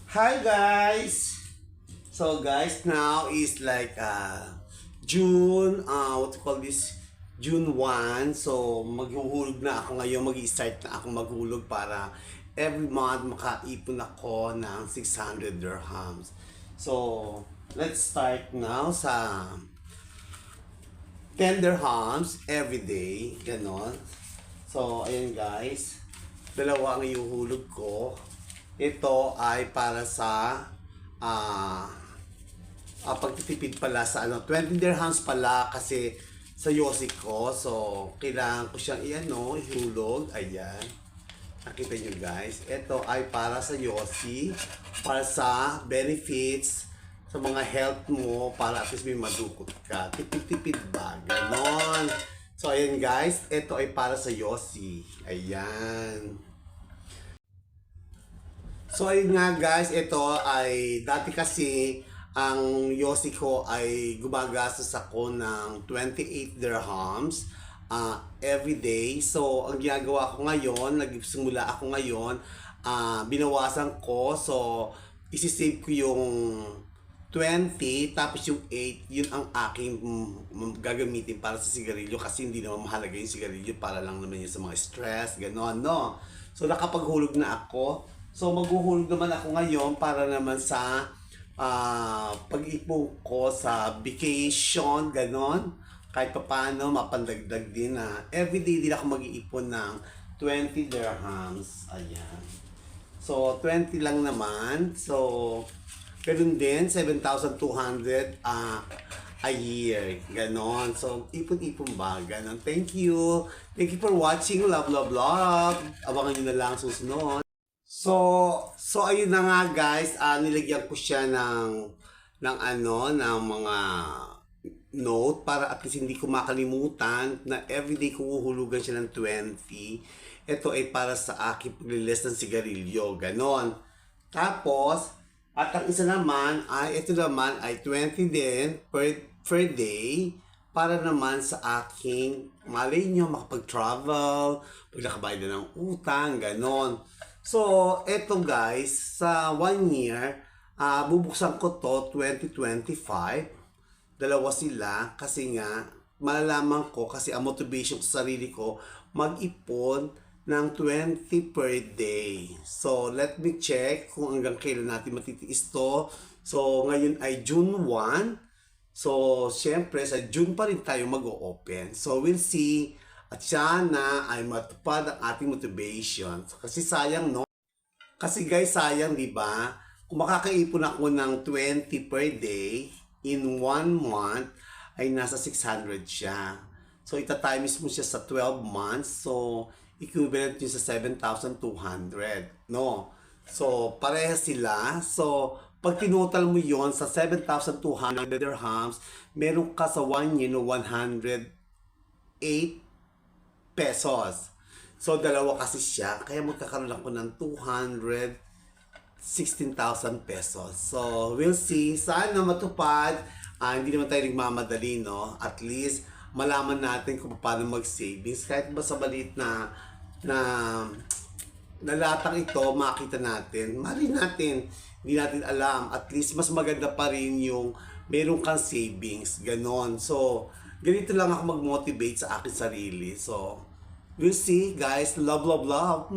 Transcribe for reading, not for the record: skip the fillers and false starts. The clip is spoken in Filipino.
Hi guys! So guys, now is like June, what you call this? June 1. So maghuhulog na ako ngayon, mag-i-start na ako maghulog para every month makaipon ako ng 600 dirhams. So let's start now sa 10 dirhams every day, ganon. So ayan guys, dalawa ang ihuhulog ko. Ito ay para sa pagtitipid pala sa 20 dirhams pala kasi sa Yossi ko. So, kailangan ko siyang ihulog. Ayan. Nakita nyo guys. Ito ay para sa Yossi. Para sa benefits sa mga health mo. Para at least may madukot ka. Tipid-tipid ba? Ganon. So, ayan guys. Ito ay para sa Yossi. Ayan. So ayun nga guys, ito ay dati kasi ang Yossi ko ay gumagastos ako ng 28 dirhams every day. So ang ginagawa ko ngayon, nagsimula ako ngayon, binawasan ko. So isisave ko yung 20 tapos yung 8, yun ang aking gagamitin para sa sigarilyo kasi hindi naman mahalaga yung sigarilyo, para lang naman yun sa mga stress, gano'n, no? So nakapaghulog na ako. So maghuhulog naman ako ngayon para naman sa pag-ipon ko sa vacation, ganon. Kahit pa paano, mapandagdag din na everyday din ako mag-iipon ng 20 dirhams. Ayan. So 20 lang naman. So ganun din, 7,200 a year. Ganon. So ipon-ipon ba? Ganon. Thank you. Thank you for watching. Love, love, love. Abangan nyo na lang susunod. So ayun na nga guys, nilagyan ko siya ng mga note para at least hindi ko makalimutan na everyday ko huhulugan siya ng 20. Ito ay para sa aking paglilis ng sigarilyo, ganon. Tapos, at ang isa naman ay, ito naman ay 20 din per day para naman sa aking, malay nyo, makapag-travel, pag nakabayad na ng utang, ganon. So, eto guys, sa 1 year, bubuksan ko to 2025. Dalawa sila kasi nga, malalaman ko kasi ang motivation sa sarili ko, mag-ipon ng 20 per day. So, let me check kung hanggang kailan natin matitiis to. So, ngayon ay June 1. So, syempre, sa June pa rin tayo mag-o-open. So, we'll see. At sana ay matupad ang ating motivation. Kasi sayang, no? Kasi guys, sayang, di ba? Kung makakaipon ako ng 20 per day in 1 month, ay nasa 600 siya. So, itatimes mo siya sa 12 months. So, equivalent yun sa 7,200. No? So, pareha sila. So, pag tinotal mo yon sa 7,200 dirhams, meron ka sa 1 year no 108 pesos. So, dalawa kasi siya. Kaya magkakaroon ako ng 216,000 pesos. So, we'll see. Sana matupad. Hindi naman tayo nagmamadali, no? At least, malaman natin kung paano mag-savings. Kahit ba sa maliit na latang ito, makita natin. Mali natin. Hindi natin alam. At least, mas maganda pa rin yung meron kang savings. Ganon. So, ganito lang ako mag-motivate sa akin sarili. So, we'll see, guys. Love, love, love.